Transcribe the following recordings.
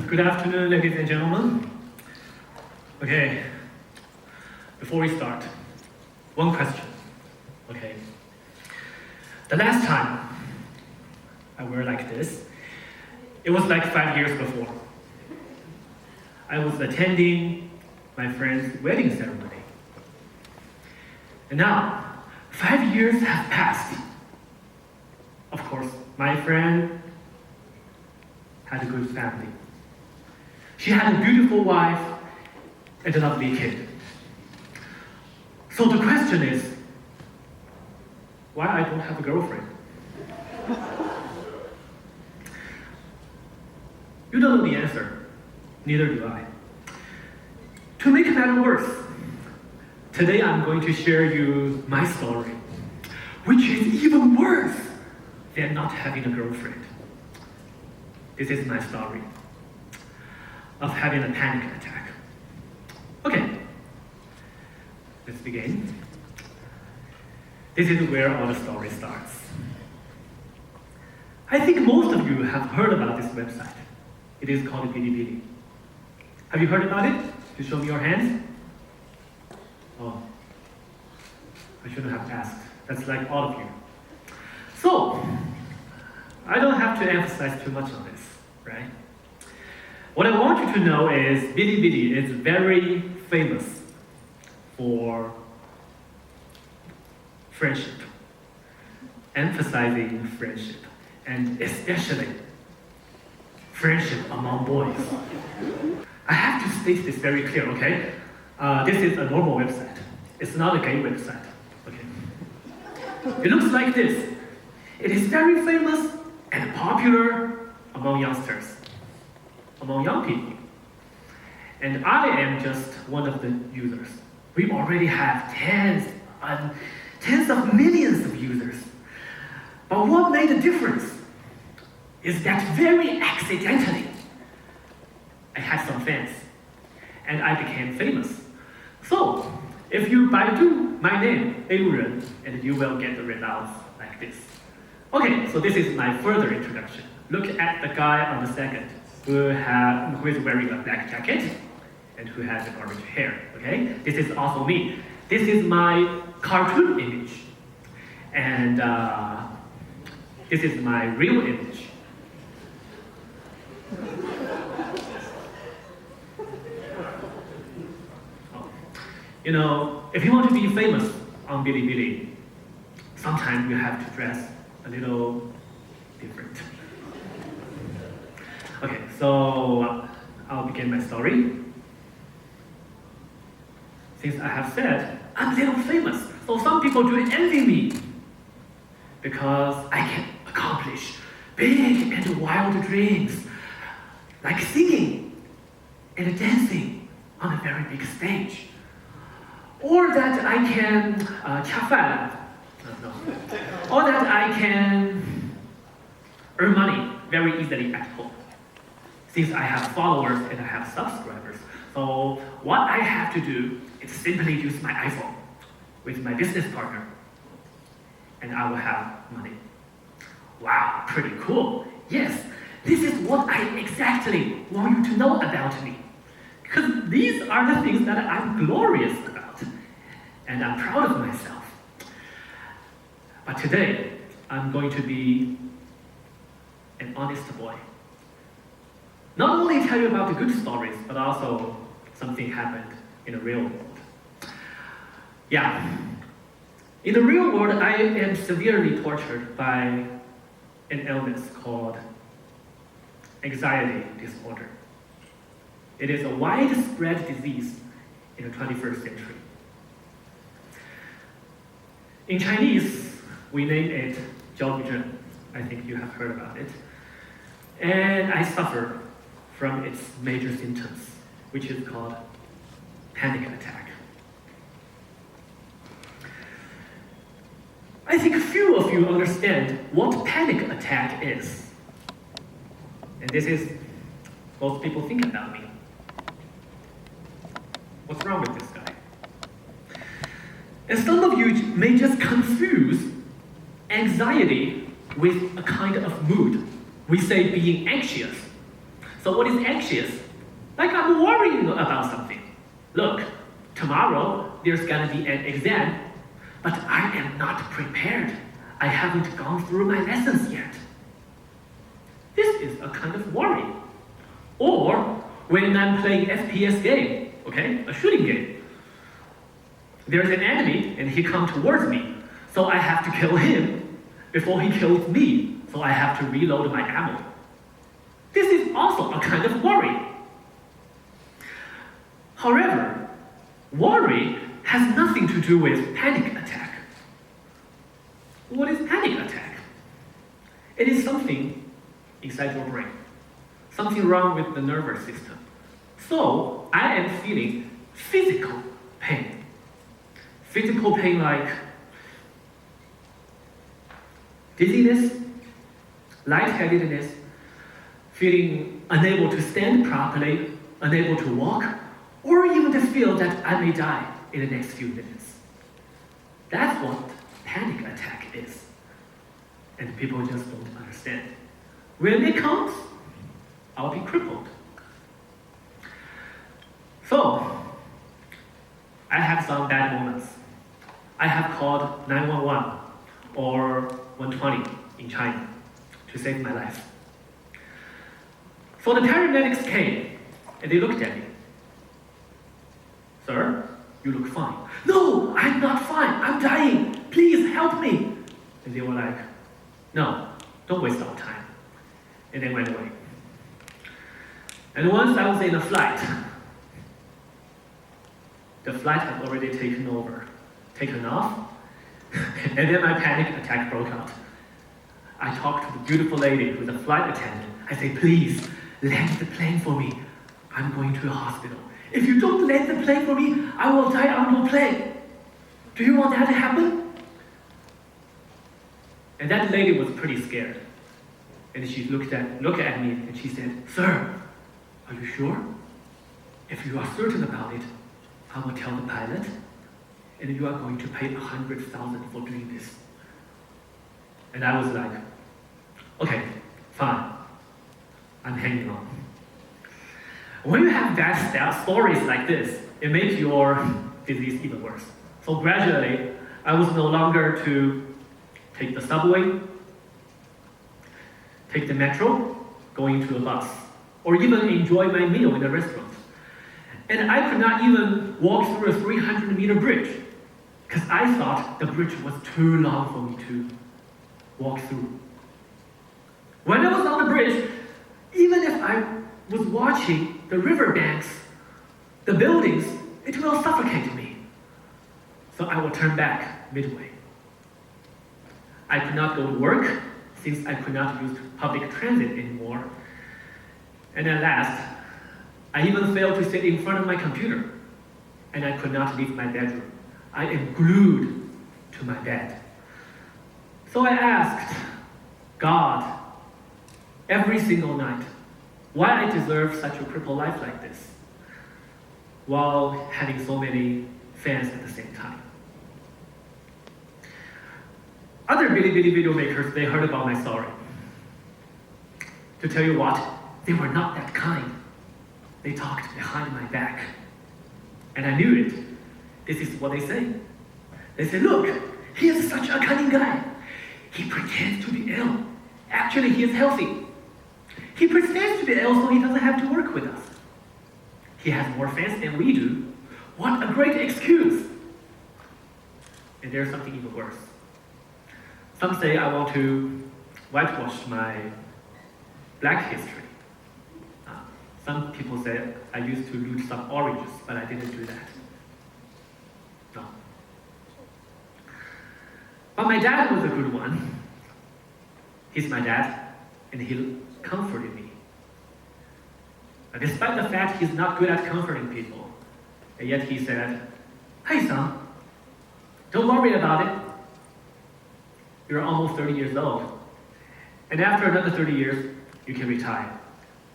Good afternoon, ladies and gentlemen. Okay, before we start, one question. Okay, the last time I wear like this, it was like 5 years before. I was attending my friend's wedding ceremony. And now, 5 years have passed. Of course, my friend had a good family. She had a beautiful wife and a lovely kid. So the question is, why I don't have a girlfriend? You don't know the answer, neither do I. To make matters worse, today I'm going to share you my story, which is even worse than not having a girlfriend. This is my story of having a panic attack. Okay, let's begin. This is where our story starts. I think most of you have heard about this website. It is called Bilibili. Have you heard about it? You show me your hands. Oh, I shouldn't have asked. That's like all of you. So, I don't have to emphasize too much on this, right? What I want you to know is Bilibili is very famous for friendship, emphasizing friendship, and especially friendship among boys. I have to state this very clear, okay? This is a normal website. It's not a gay website, okay? It looks like this. It is very famous and popular among youngsters, among young people. And I am just one of the users. We already have tens of millions of users. But what made a difference is that very accidentally, I had some fans and I became famous. So, if you Baidu my name, A路人, and you will get the results like this. Okay, so this is my further introduction. Look at the guy on the second who is wearing a black jacket and who has orange hair, okay? This is also me. This is my cartoon image. And this is my real image. You know, if you want to be famous on Bilibili, sometimes you have to dress a little different. Okay, so I'll begin my story. Since I have said I'm a little famous, so some people do envy me because I can accomplish big and wild dreams, like singing and dancing on a very big stage. Or that I can or that I can earn money very easily at home. Since I have followers and I have subscribers, so what I have to do is simply use my iPhone with my business partner, and I will have money. Wow, pretty cool. Yes, this is what I exactly want you to know about me. Because these are the things that I'm glorious about, and I'm proud of myself. But today, I'm going to be an honest boy. Not only tell you about the good stories, but also something happened in the real world. Yeah, in the real world, I am severely tortured by an illness called anxiety disorder. It is a widespread disease in the 21st century. In Chinese, we name it 焦虑症. I think you have heard about it. And I suffer from its major symptoms, which is called panic attack. I think few of you understand what panic attack is. And this is most people think about me. What's wrong with this guy? And some of you may just confuse anxiety with a kind of mood. We say being anxious. So what is anxious? Like I'm worrying about something. Look, tomorrow there's gonna be an exam, but I am not prepared. I haven't gone through my lessons yet. This is a kind of worry. Or when I'm playing FPS game, okay, a shooting game. There's an enemy and he comes towards me, so I have to kill him before he kills me, so I have to reload my ammo. This is also a kind of worry. However, worry has nothing to do with panic attack. What is panic attack? It is something inside your brain, something wrong with the nervous system. So I am feeling physical pain. Physical pain like dizziness, lightheadedness, feeling unable to stand properly, unable to walk, or even to feel that I may die in the next few minutes. That's what panic attack is. And people just don't understand. When it comes, I'll be crippled. So, I have some bad moments. I have called 911 or 120 in China to save my life. So the paramedics came and they looked at me. Sir, you look fine. No, I'm not fine. I'm dying. Please help me. And they were like, no, don't waste our time. And they went away. And once I was in a flight, the flight had already taken off, and then my panic attack broke out. I talked to the beautiful lady who was a flight attendant. I said, please, land the plane for me. I'm going to a hospital. If you don't land the plane for me, I will die on your plane. Do you want that to happen? And that lady was pretty scared. And she looked at me and she said, sir, are you sure? If you are certain about it, I will tell the pilot, and you are going to pay 100,000 for doing this. And I was like, okay, fine. I'm hanging on. When you have bad stories like this, it makes your disease even worse. So gradually, I was no longer to take the subway, take the metro, going to a bus, or even enjoy my meal in a restaurant. And I could not even walk through a 300-meter bridge because I thought the bridge was too long for me to walk through. When I was on the bridge, even if I was watching the riverbanks, the buildings, it will suffocate me. So I will turn back midway. I could not go to work since I could not use public transit anymore. And at last, I even failed to sit in front of my computer, and I could not leave my bedroom. I am glued to my bed. So I asked God every single night why I deserve such a crippled life like this, while having so many fans at the same time. Other Bilibili video makers, they heard about my story. To tell you what, they were not that kind. They talked behind my back. And I knew it. This is what they say. They say, look, he is such a cunning guy. He pretends to be ill. Actually, he is healthy. He pretends to be ill so he doesn't have to work with us. He has more fans than we do. What a great excuse. And there's something even worse. Some say I want to whitewash my black history. Some people say I used to loot some oranges, but I didn't do that. No. But my dad was a good one. He's my dad, and he comforted me. Despite the fact he's not good at comforting people, and yet he said, hey son, don't worry about it. You're almost 30 years old. And after another 30 years, you can retire.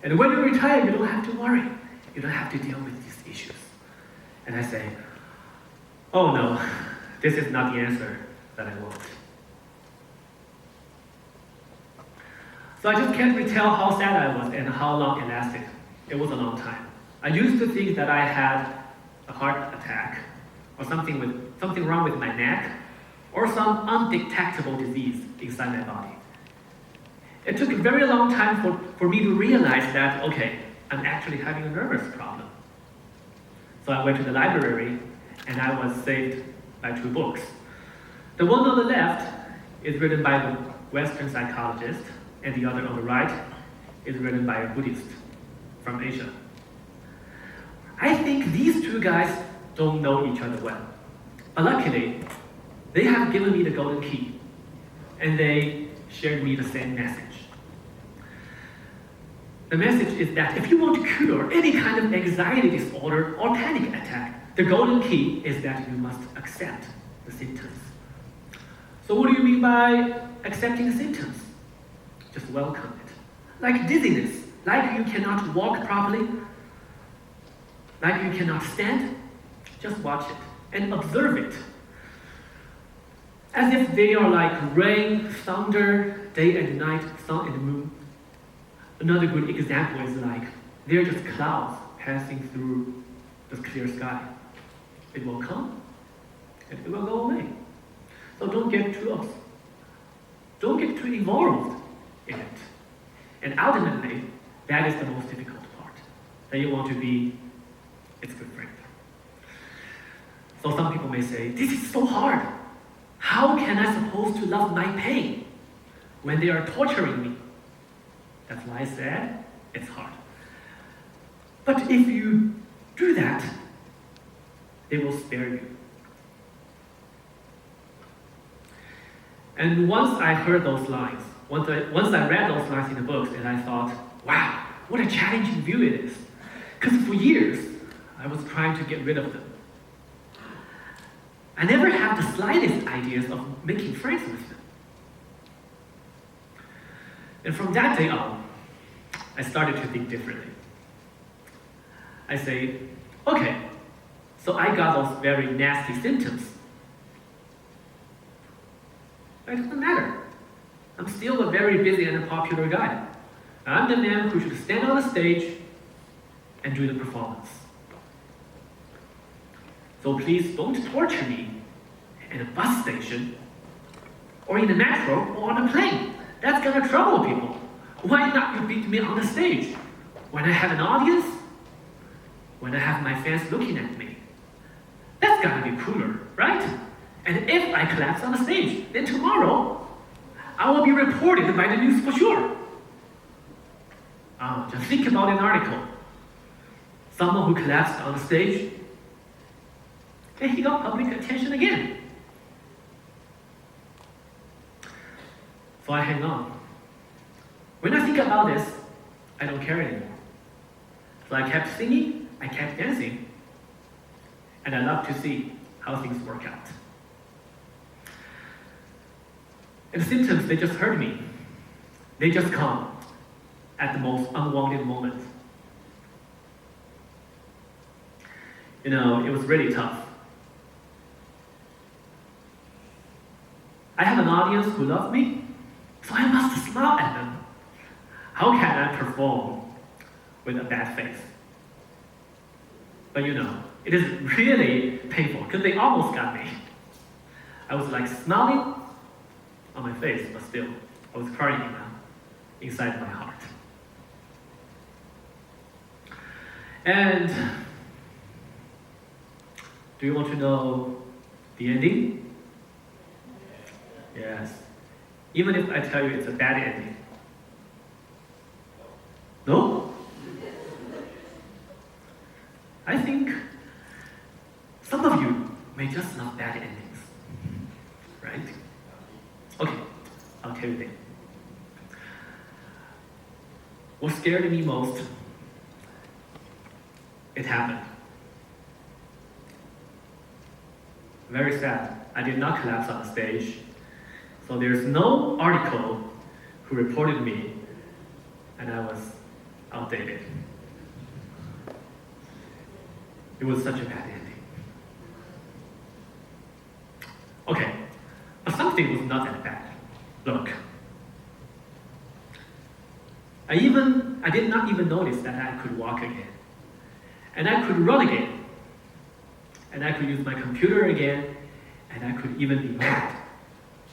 And when you retire, you don't have to worry. You don't have to deal with these issues. And I say, oh no, this is not the answer that I want. So I just can't retell how sad I was and how long it lasted. It was a long time. I used to think that I had a heart attack or something wrong with my neck or some undetectable disease inside my body. It took a very long time for me to realize that, okay, I'm actually having a nervous problem. So I went to the library and I was saved by 2 books. The one on the left is written by the Western psychologist, and the other on the right is written by a Buddhist from Asia. I think these 2 guys don't know each other well. But luckily, they have given me the golden key, and they shared me the same message. The message is that if you want to cure any kind of anxiety disorder or panic attack, the golden key is that you must accept the symptoms. So what do you mean by accepting the symptoms? Just welcome it. Like dizziness, like you cannot walk properly, like you cannot stand, just watch it and observe it. As if they are like rain, thunder, day and night, sun and moon. Another good example is like, they're just clouds passing through the clear sky. It will come, and it will go away. So don't get too involved in it. And ultimately, that is the most difficult part. That you want to be its good friend. So some people may say, this is so hard. How can I supposed to love my pain when they are torturing me? That's why I said it's hard. But if you do that, they will spare you. And once I heard those lines, once I read those lines in the books, and I thought, wow, what a challenging view it is. Because for years, I was trying to get rid of them. I never had the slightest ideas of making friends with them. And from that day on, I started to think differently. I say, okay, so I got those very nasty symptoms. It doesn't matter. I'm still a very busy and a popular guy. I'm the man who should stand on the stage and do the performance. So please don't torture me in a bus station or in the metro or on a plane. That's gonna trouble people. Why not you beat me on the stage? When I have an audience? When I have my fans looking at me? That's gonna be cooler, right? And if I collapse on the stage, then tomorrow, I will be reported by the news for sure. Just think about an article. Someone who collapsed on the stage, and he got public attention again. So I hang on. When I think about this, I don't care anymore. So I kept singing, I kept dancing, and I love to see how things work out. And the symptoms, they just hurt me. They just come at the most unwanted moment. You know, it was really tough. I have an audience who loves me, so I must smile at them. How can I perform with a bad face? But you know, it is really painful because they almost got me. I was like smiling on my face, but still, I was crying inside my heart. And do you want to know the ending? Yes. Even if I tell you it's a bad ending. No? I think some of you may just love bad endings. Right? Okay, I'll tell you then. What scared me most, it happened. Very sad. I did not collapse on the stage. So there's no article who reported me, and I was outdated. It was such a bad ending. Okay, but something was not that bad. Look, I did not even notice that I could walk again. And I could run again. And I could use my computer again. And I could even be mad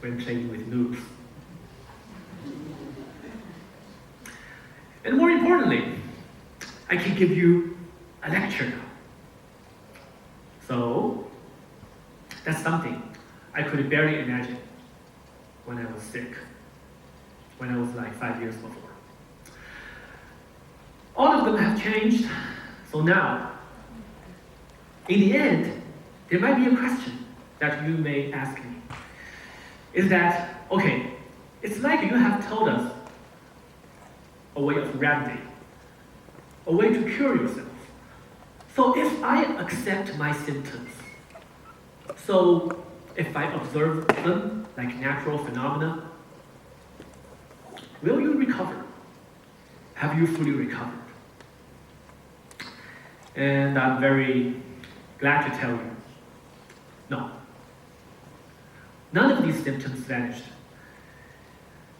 when playing with noobs. And more importantly, I can give you a lecture now. So, that's something I could barely imagine when I was sick, when I was like 5 years before. All of them have changed, so now, in the end, there might be a question that you may ask me. Is that, okay, it's like you have told us a way of remedy, a way to cure yourself. So if I accept my symptoms, so if I observe them like natural phenomena, will you recover? Have you fully recovered? And I'm very glad to tell you, no. None of these symptoms vanished.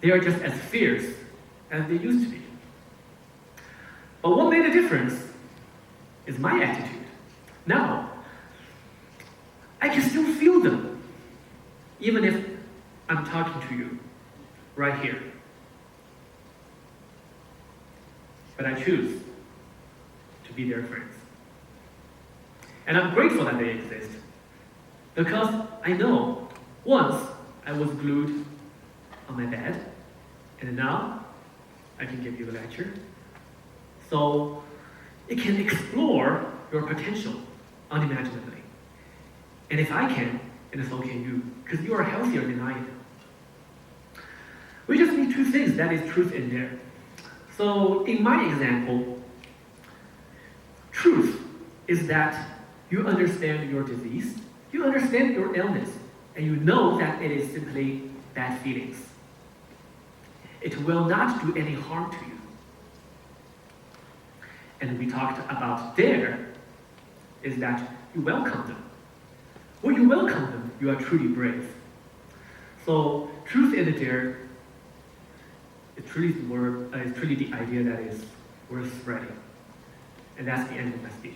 They are just as fierce as they used to be. But what made a difference is my attitude. Now, I can still feel them, even if I'm talking to you right here. But I choose to be their friends. And I'm grateful that they exist, because I know once I was glued on my bed, and now I can give you a lecture. So it can explore your potential unimaginably. And if I can, and so can you, because you are healthier than I am. We just need two things, that is truth and dare. So in my example, truth is that you understand your disease, you understand your illness, and you know that it is simply bad feelings. It will not do any harm to you. And we talked about dare, is that you welcome them. When you welcome them, you are truly brave. So truth and dare is truly the idea that is worth spreading. And that's the end of my speech.